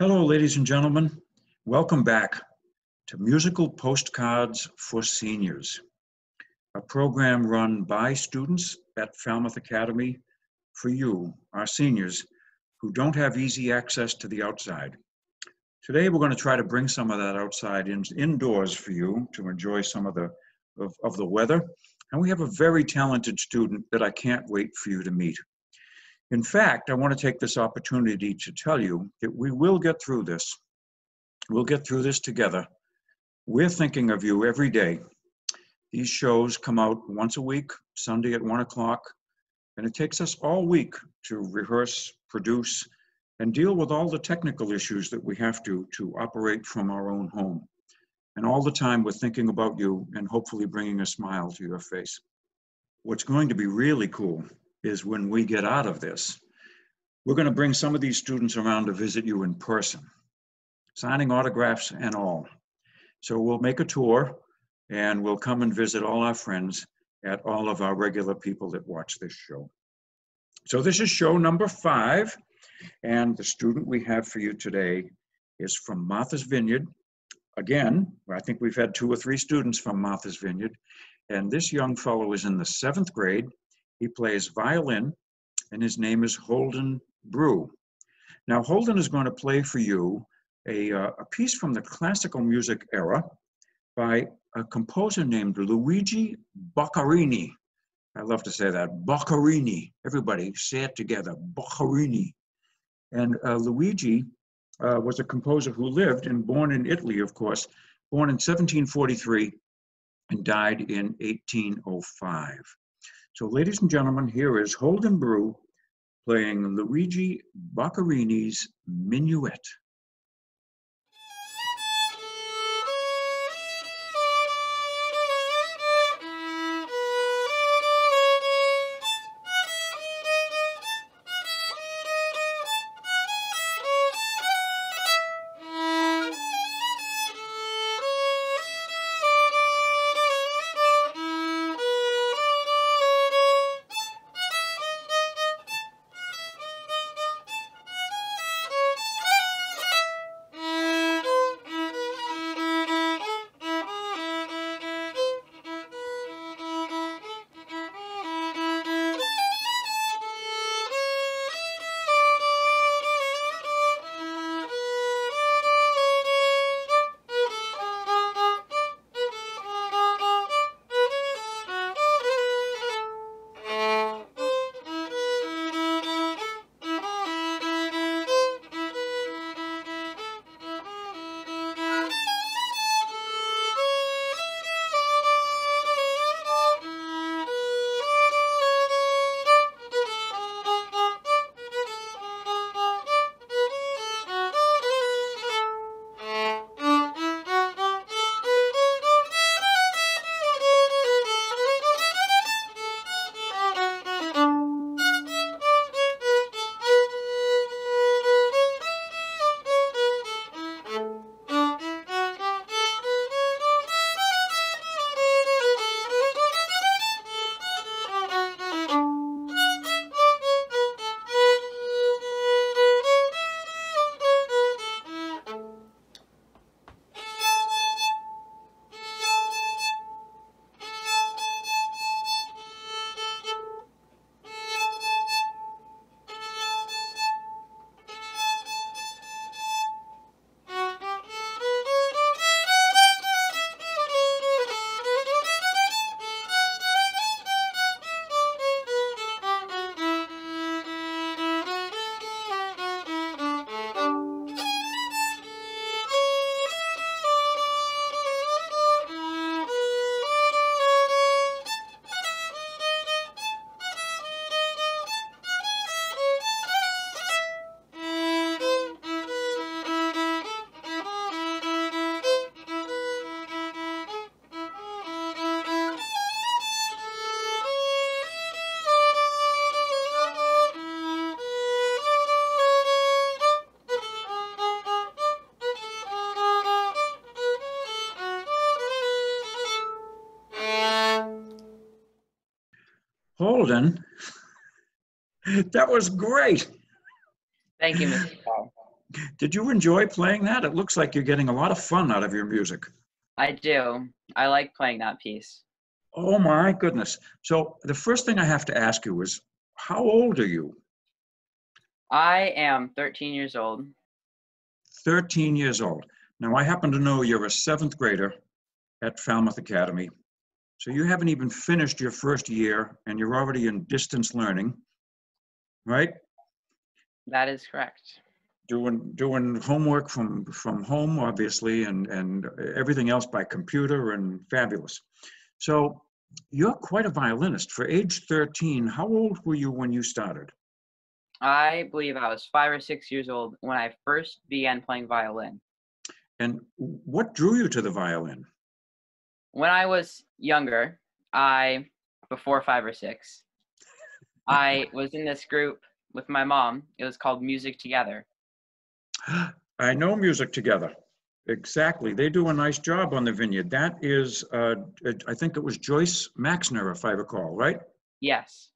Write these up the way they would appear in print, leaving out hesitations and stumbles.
Hello, ladies and gentlemen. Welcome back to Musical Postcards for Seniors, a program run by students at Falmouth Academy for you, our seniors, who don't have easy access to the outside. Today, we're going to try to bring some of that outside indoors for you to enjoy some of the weather. And we have a very talented student that I can't wait for you to meet. In fact, I want to take this opportunity to tell you that we will get through this. We'll get through this together. We're thinking of you every day. These shows come out once a week, Sunday at 1 o'clock, and it takes us all week to rehearse, produce, and deal with all the technical issues that we have to operate from our own home. And all the time we're thinking about you and hopefully bringing a smile to your face. What's going to be really cool is when we get out of this, we're going to bring some of these students around to visit you in person, signing autographs and all. So we'll make a tour and we'll come and visit all our friends at all of our regular people that watch this show. So this is show number 5, and the student we have for you today is from Martha's Vineyard. Again, I think we've had 2 or 3 students from Martha's Vineyard, and this young fellow is in the 7th grade. He plays violin, and his name is Holden Brew. Now, Holden is going to play for you a piece from the classical music era by a composer named Luigi Boccherini. I love to say that, Boccherini. Everybody say it together, Boccherini. And Luigi was a composer who lived and born in Italy, of course, born in 1743 and died in 1805. So, ladies and gentlemen, here is Holden Brew playing Luigi Boccherini's Minuet. Holden, that was great. Thank you, Mr. Paul. Did you enjoy playing that? It looks like you're getting a lot of fun out of your music. I do. I like playing that piece. Oh my goodness. So the first thing I have to ask you is, how old are you? I am 13 years old. 13 years old. Now, I happen to know you're a seventh grader at Falmouth Academy. So you haven't even finished your first year and you're already in distance learning, right? That is correct. Doing homework from home, obviously, and everything else by computer, and fabulous. So you're quite a violinist. For age 13, how old were you when you started? I believe I was 5 or 6 years old when I first began playing violin. And what drew you to the violin? When I was younger, before 5 or 6, I was in this group with my mom. It was called Music Together. I know Music Together. Exactly. They do a nice job on the Vineyard. That is, I think it was Joyce Maxner, if I recall, right? Yes.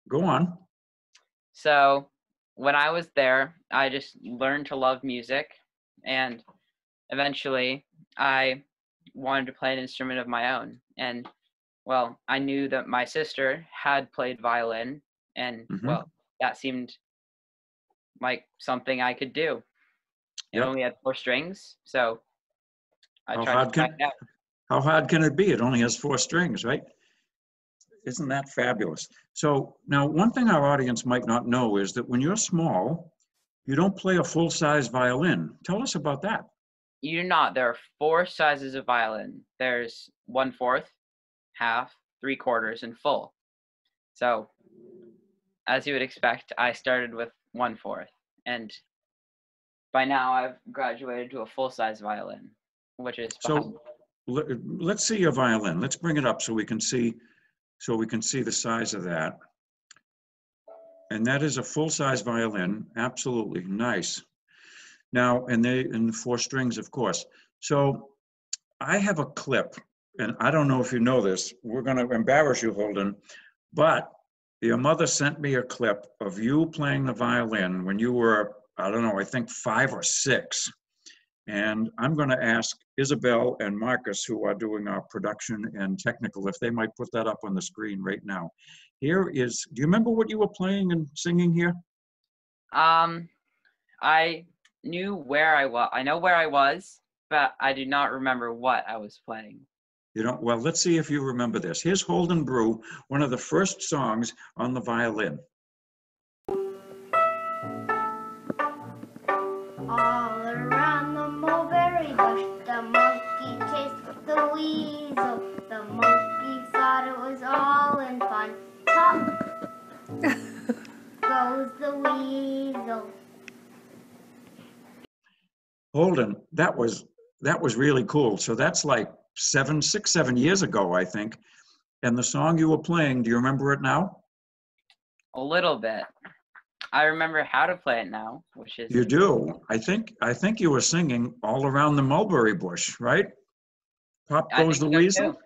Go on. So when I was there, I just learned to love music, and eventually I wanted to play an instrument of my own. And well, I knew that my sister had played violin, and well, that seemed like something I could do. It Yep. only had 4 strings, so I How tried to hard try can it out. how hard can it be? It only has 4 strings, right? Isn't that fabulous? So now, one thing our audience might not know is that when you're small, you don't play a full-size violin. Tell us about that. You do not. There are 4 sizes of violin. There's 1/4, half, 3/4, and full. So, as you would expect, I started with 1/4, and by now I've graduated to a full-size violin, which is behind. So let's see your violin. Let's bring it up so we can see the size of that. And that is a full-size violin. Absolutely nice. Now, and the 4 strings, of course. So I have a clip, and I don't know if you know this. We're going to embarrass you, Holden, but your mother sent me a clip of you playing the violin when you were, I don't know, I think 5 or 6. And I'm going to ask Isabel and Marcus, who are doing our production and technical, if they might put that up on the screen right now. Here is, do you remember what you were playing and singing here? I knew where I was. I know where I was, but I do not remember what I was playing. You don't? Well, let's see if you remember this. Here's Holden Brew, one of the first songs on the violin. All around the mulberry bush, the monkey chased the weasel. The monkey thought it was all in fun. Pop goes the weasel. Holden, that was really cool. So that's like 6, 7 years ago, I think. And the song you were playing, do you remember it now? A little bit. I remember how to play it now, which is... You do? I think you were singing All Around the Mulberry Bush, right? Pop Goes the Weasel?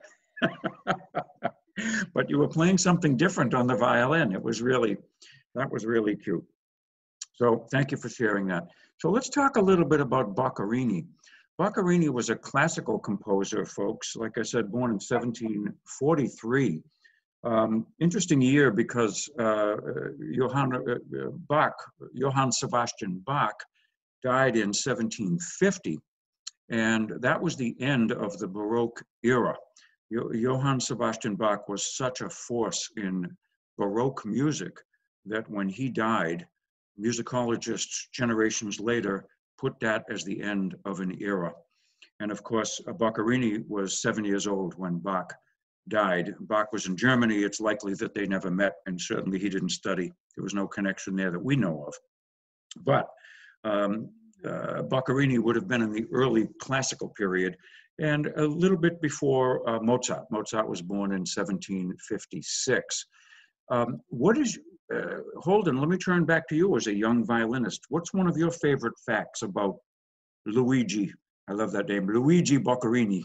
But you were playing something different on the violin. That was really cute. So thank you for sharing that. So let's talk a little bit about Boccherini. Boccherini was a classical composer, folks. Like I said, born in 1743. Interesting year because Johann Sebastian Bach died in 1750, and that was the end of the Baroque era. Johann Sebastian Bach was such a force in Baroque music that when he died, musicologists generations later put that as the end of an era. And of course, Boccherini was 7 years old when Bach died. Bach was in Germany. It's likely that they never met, and certainly he didn't study. There was no connection there that we know of. But Boccherini would have been in the early classical period and a little bit before Mozart. Mozart was born in 1756. Holden, let me turn back to you as a young violinist. What's one of your favorite facts about Luigi? I love that name, Luigi Boccherini.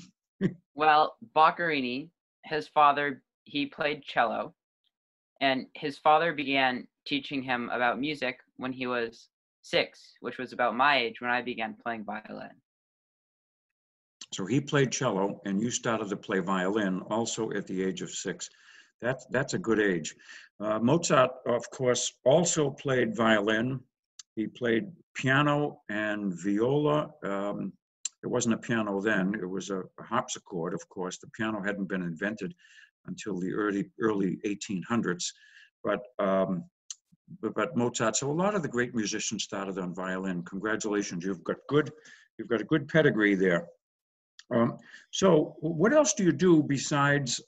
Well, Boccherini, his father, he played cello, and his father began teaching him about music when he was 6, which was about my age when I began playing violin. So he played cello, and you started to play violin also at the age of 6. That's a good age. Mozart, of course, also played violin. He played piano and viola. It wasn't a piano then. It was a harpsichord, of course. The piano hadn't been invented until the early 1800s. But Mozart, so a lot of the great musicians started on violin. Congratulations, you've got a good pedigree there. So what else do you do besides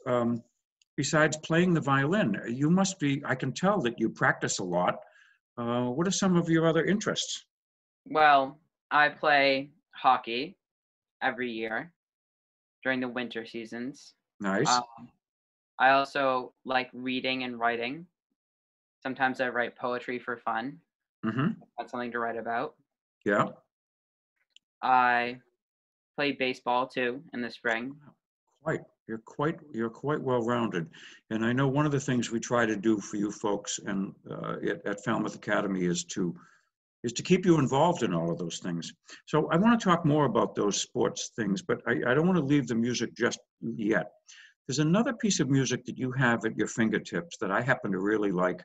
playing the violin? You must be, I can tell that you practice a lot. What are some of your other interests? Well, I play hockey every year during the winter seasons. Nice. I also like reading and writing. Sometimes I write poetry for fun. Mm-hmm. That's something to write about. Yeah. I play baseball too in the spring. You're quite well-rounded. And I know one of the things we try to do for you folks and at Falmouth Academy is to keep you involved in all of those things. So I want to talk more about those sports things, but I don't want to leave the music just yet. There's another piece of music that you have at your fingertips that I happen to really like,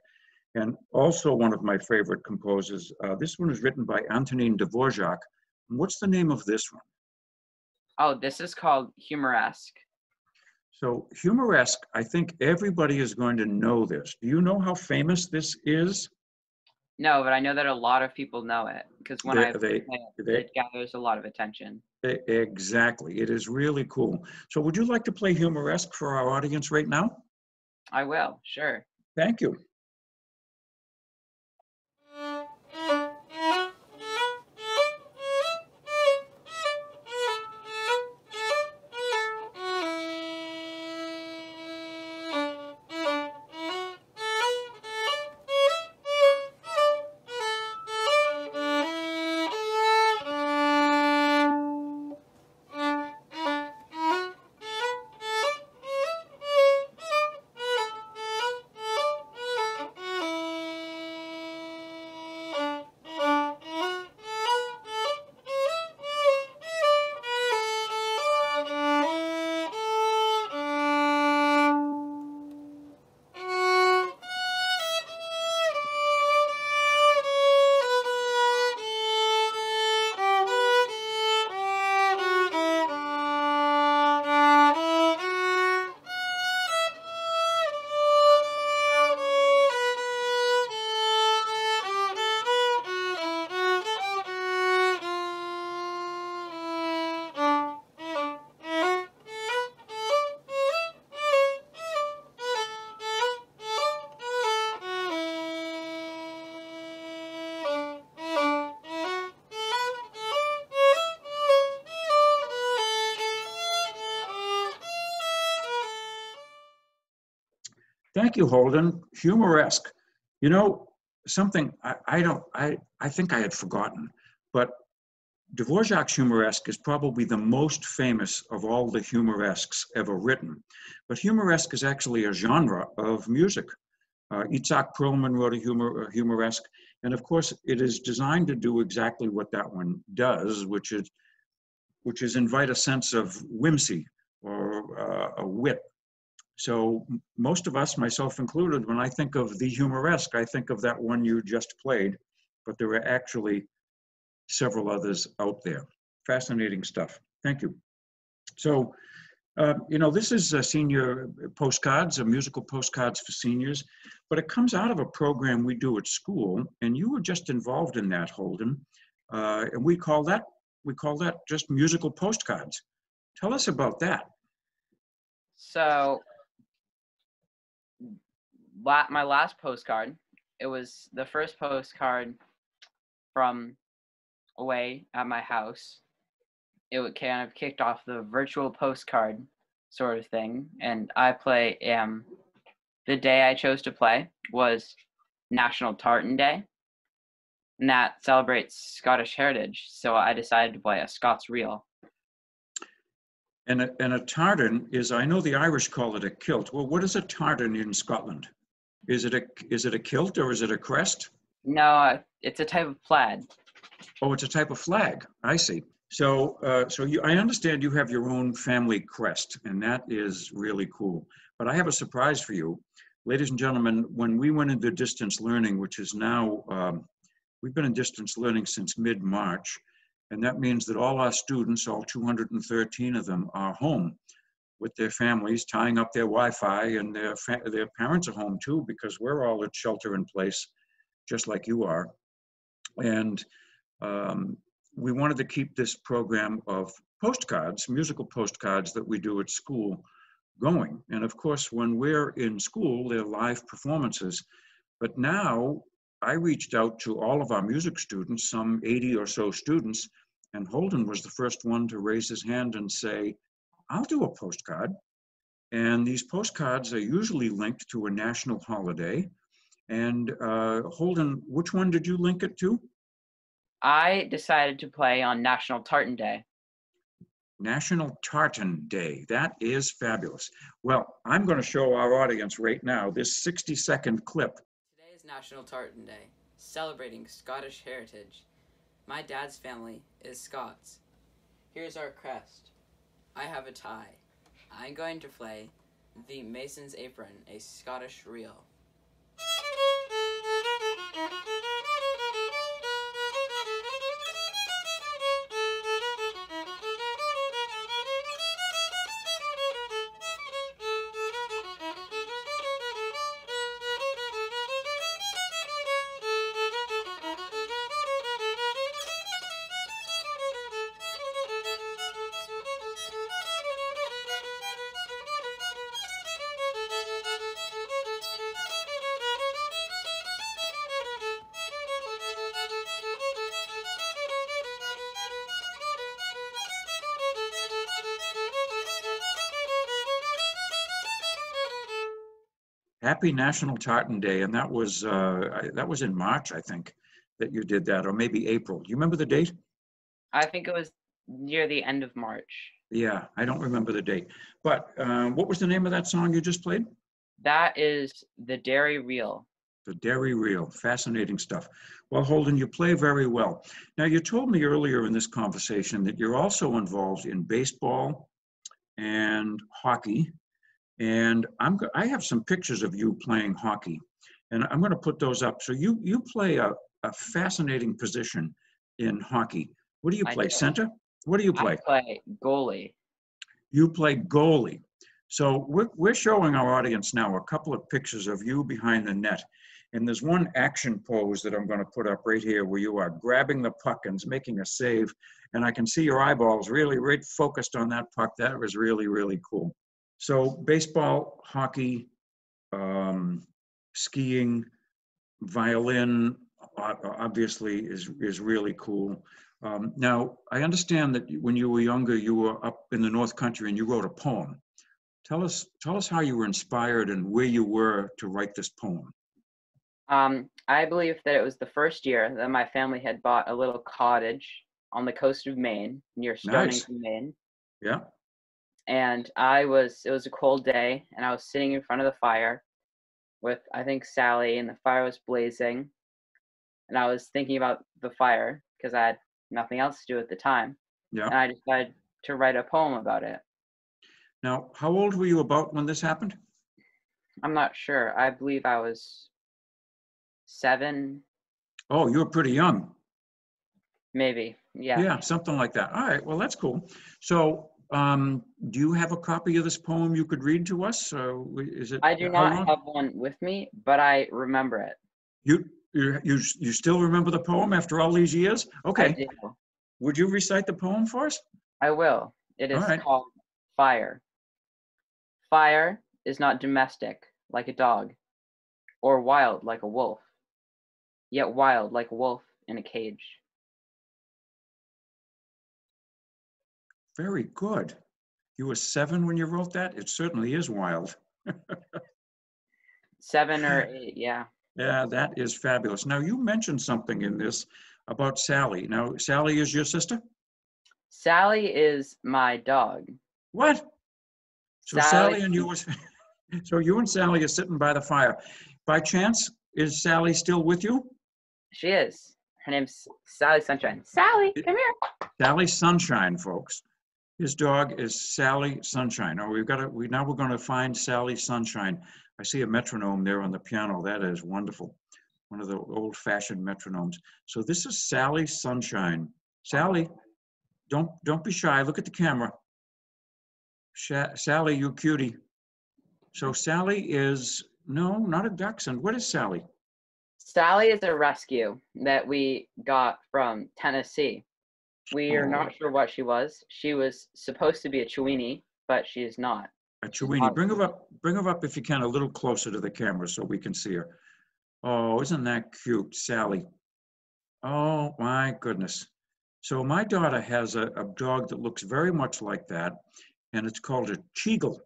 and also one of my favorite composers. This one is written by Antonin Dvorak. What's the name of this one? Oh, this is called Humoresque. So Humoresque, I think everybody is going to know this. Do you know how famous this is? No, but I know that a lot of people know it because when I play it gathers a lot of attention. Exactly. It is really cool. So would you like to play Humoresque for our audience right now? I will, sure. Thank you. Thank you, Holden. Humoresque. You know, something I think I had forgotten, but Dvorak's Humoresque is probably the most famous of all the humoresques ever written. But humoresque is actually a genre of music. Itzhak Perlman wrote a humoresque, and of course it is designed to do exactly what that one does, which is invite a sense of whimsy or a wit. So most of us, myself included, when I think of the humoresque, I think of that one you just played, but there are actually several others out there. Fascinating stuff. Thank you. So, you know, this is senior postcards, musical postcards for seniors, but it comes out of a program we do at school, and you were just involved in that, Holden, and we call that just musical postcards. Tell us about that. So, my last postcard, it was the first postcard from away at my house. It kind of kicked off the virtual postcard sort of thing, and I play, the day I chose to play was National Tartan Day, and that celebrates Scottish heritage, so I decided to play a Scots reel. And a tartan is, I know the Irish call it a kilt. Well, what is a tartan in Scotland? Is it a kilt or is it a crest? No, it's a type of plaid. Oh, it's a type of flag. I see. So, I understand you have your own family crest, and that is really cool. But I have a surprise for you. Ladies and gentlemen, when we went into distance learning, which is now, we've been in distance learning since mid-March, and that means that all our students, all 213 of them, are home with their families, tying up their Wi-Fi, and their parents are home too, because we're all at shelter in place, just like you are. And we wanted to keep this program of postcards, musical postcards that we do at school, going. And of course, when we're in school, they're live performances. But now I reached out to all of our music students, some 80 or so students, and Holden was the first one to raise his hand and say, I'll do a postcard. And these postcards are usually linked to a national holiday. And Holden, which one did you link it to? I decided to play on National Tartan Day. National Tartan Day. That is fabulous. Well, I'm going to show our audience right now this 60-second clip. Today is National Tartan Day, celebrating Scottish heritage. My dad's family is Scots. Here's our crest. I have a tie. I'm going to play the Mason's Apron, a Scottish reel. Happy National Tartan Day, and that was in March, I think, that you did that, or maybe April. Do you remember the date? I think it was near the end of March. Yeah, I don't remember the date. But what was the name of that song you just played? That is the Derry Reel. The Derry Reel. Fascinating stuff. Well, Holden, you play very well. Now, you told me earlier in this conversation that you're also involved in baseball and hockey. And I have some pictures of you playing hockey, and I'm going to put those up. So you play a fascinating position in hockey. What do you play? Center? What do you play? I play goalie. You play goalie. So we're showing our audience now a couple of pictures of you behind the net. And there's one action pose that I'm going to put up right here where you are grabbing the puck and making a save. And I can see your eyeballs really right focused on that puck. That was really, really cool. So baseball, hockey, skiing, violin, obviously is really cool. Now, I understand that when you were younger, you were up in the North Country and you wrote a poem. Tell us how you were inspired and where you were to write this poem. I believe that it was the first year that my family had bought a little cottage on the coast of Maine, near Stonington, Maine. Yeah. And it was a cold day, and I was sitting in front of the fire with, I think, Sally, and the fire was blazing. And I was thinking about the fire because I had nothing else to do at the time. Yeah. And I decided to write a poem about it. Now, how old were you about when this happened? I'm not sure. I believe I was 7. Oh, you were pretty young. Maybe, yeah. Yeah, something like that. All right, well, that's cool. So, do you have a copy of this poem you could read to us? Is it? I do not have one with me, but I remember it. You still remember the poem after all these years? Okay. I do. Would you recite the poem for us? I will. It is right. called Fire. Fire is not domestic like a dog, or wild like a wolf, yet wild like a wolf in a cage. Very good. You were 7 when you wrote that? It certainly is wild. 7 or 8, yeah. Yeah, that is fabulous. Now, you mentioned something in this about Sally. Now, Sally is your sister? Sally is my dog. What? So Sally and you was, so you and Sally are sitting by the fire. By chance, is Sally still with you? She is. Her name's Sally Sunshine. Sally, come here. Sally Sunshine, folks. His dog is Sally Sunshine. Oh, now we're going to find Sally Sunshine. I see a metronome there on the piano. That is wonderful. One of the old-fashioned metronomes. So this is Sally Sunshine. Sally, don't be shy. Look at the camera. Sally, you cutie. So Sally is, no, not a dachshund. What is Sally? Sally is a rescue that we got from Tennessee. We are not sure what she was. She was supposed to be a Chiweenie, but she is not. A Chiweenie. Bring her up if you can, a little closer to the camera so we can see her. Oh, isn't that cute, Sally? Oh, my goodness. So my daughter has a dog that looks very much like that, and it's called a Cheagle.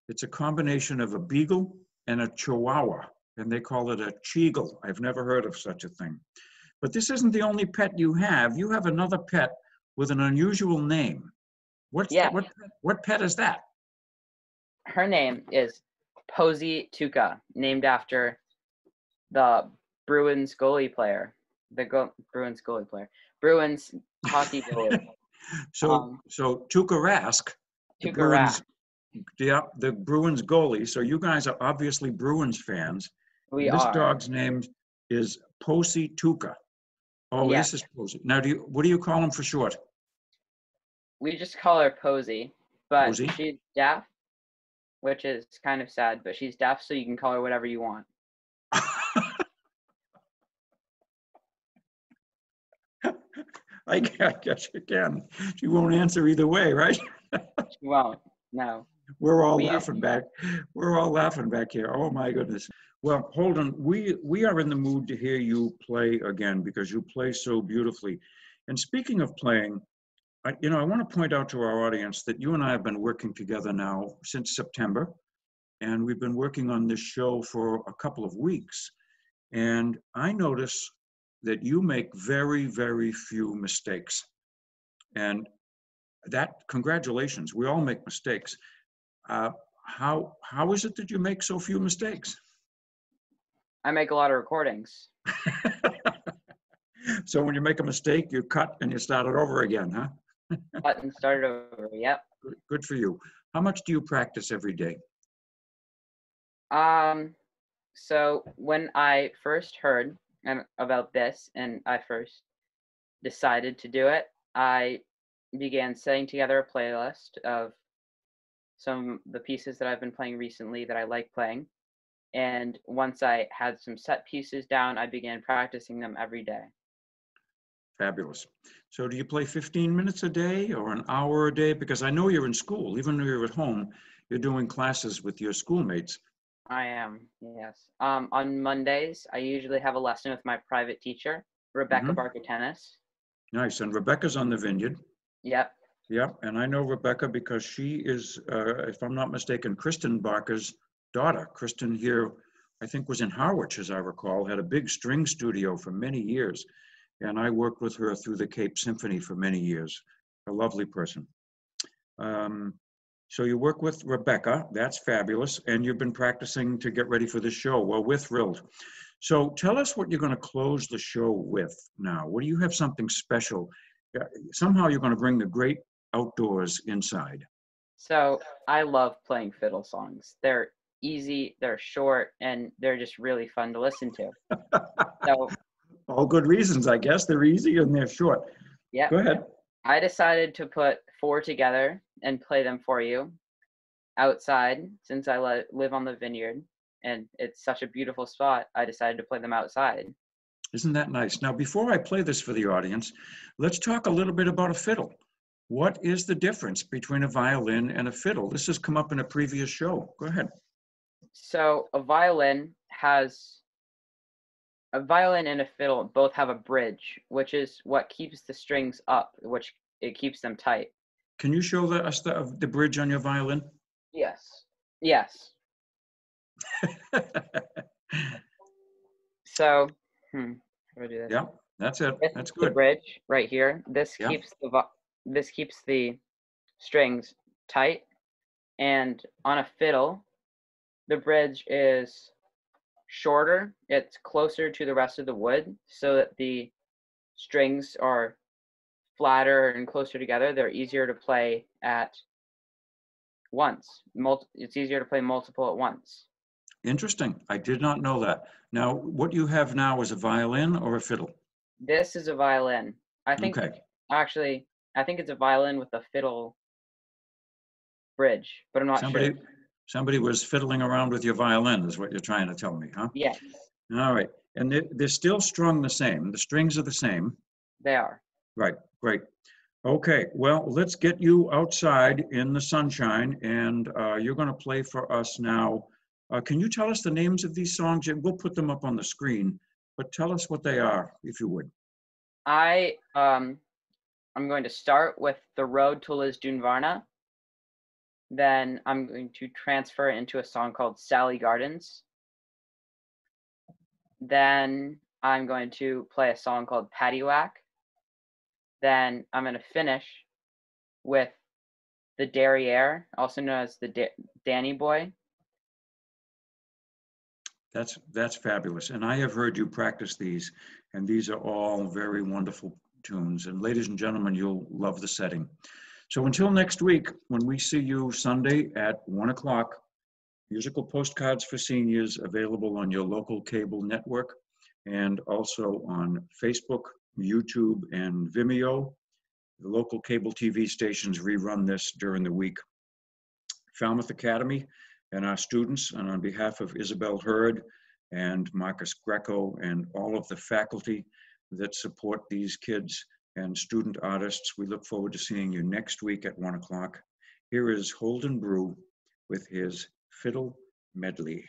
It's a combination of a Beagle and a Chihuahua, and they call it a Cheagle. I've never heard of such a thing. But this isn't the only pet you have. You have another pet with an unusual name. What pet is that? Her name is Posey Tuca, named after the Bruins goalie player. Bruins goalie player. Bruins hockey goalie. So Tuukka Rask, the Bruins goalie. So you guys are obviously Bruins fans. This dog's name is Posey Tuca. Oh, yes. This is Posey. Now, what do you call him for short? We just call her Posey, but Posey? She's deaf, which is kind of sad, but she's deaf, so you can call her whatever you want. I guess you can. She won't answer either way, right? She won't, no. We're all laughing back. We're all laughing back here. Oh, my goodness. Well, Holden, we are in the mood to hear you play again because you play so beautifully. And speaking of playing, I want to point out to our audience that you and I have been working together now since September, and we've been working on this show for a couple of weeks. And I notice that you make very, very few mistakes. And congratulations, we all make mistakes. How is it that you make so few mistakes? I make a lot of recordings. So when you make a mistake, you cut and you start it over again, huh? Cut and start it over, yep. Good for you. How much do you practice every day? So when I first heard about this and I first decided to do it, I began setting together a playlist of some of the pieces that I've been playing recently that I like playing. And once I had some set pieces down, I began practicing them every day. Fabulous. So do you play 15 minutes a day or an hour a day? Because I know you're in school. Even though you're at home, you're doing classes with your schoolmates. I am, yes. On Mondays, I usually have a lesson with my private teacher, Rebecca Barker-Tennis. Nice. And Rebecca's on the vineyard. Yep. Yep. And I know Rebecca because she is, if I'm not mistaken, Kristen Barker's daughter. Kristen here, I think, was in Harwich, as I recall, had a big string studio for many years. And I worked with her through the Cape Symphony for many years. A lovely person. So you work with Rebecca, that's fabulous, and you've been practicing to get ready for the show. Well, we're thrilled. So tell us what you're going to close the show with now. What do you have something special? Somehow you're going to bring the great outdoors inside. So I love playing fiddle songs. They're easy, they're short, and they're just really fun to listen to. So all good reasons, I guess. They're easy and they're short. Yeah. Go ahead. I decided to put 4 together and play them for you outside since I live on the vineyard and it's such a beautiful spot. I decided to play them outside. Isn't that nice? Now, before I play this for the audience, let's talk a little bit about a fiddle. What is the difference between a violin and a fiddle? This has come up in a previous show. Go ahead. So a violin and a fiddle both have a bridge, which is what keeps the strings up, which it keeps them tight. Can you show us the bridge on your violin? Yes. Yes. So, how do I do this? Yeah, that's it. This that's good. The bridge right here. This keeps the strings tight, and on a fiddle, the bridge is shorter, it's closer to the rest of the wood so that the strings are flatter and closer together. They're easier to play at once. It's easier to play multiple at once. Interesting. I did not know that. Now, what you have now is a violin or a fiddle? This is a violin. I think, Okay. actually, I think it's a violin with a fiddle bridge, but I'm not sure. Somebody was fiddling around with your violin is what you're trying to tell me, huh? Yes, All right. And they're still strung the same. The strings are the same. they are. Right. Great. Okay. Well, let's get you outside in the sunshine, and you're going to play for us now. Can you tell us the names of these songs? We'll put them up on the screen, but tell us what they are, if you would. I'm going to start with The Road to Lisdoonvarna. Then I'm going to transfer into a song called Sally Gardens. Then I'm going to play a song called Paddywhack. Then I'm going to finish with The Derriere, also known as the Danny Boy. That's fabulous. And I have heard you practice these, and these are all very wonderful tunes. And ladies and gentlemen, you'll love the setting. So until next week, when we see you Sunday at 1 o'clock, musical postcards for seniors available on your local cable network and also on Facebook, YouTube, and Vimeo. The local cable TV stations rerun this during the week. Falmouth Academy and our students, and on behalf of Isabel Hurd and Marcus Greco and all of the faculty that support these kids and student artists, we look forward to seeing you next week at 1 o'clock. Here is Holden Brew with his Fiddle Medley.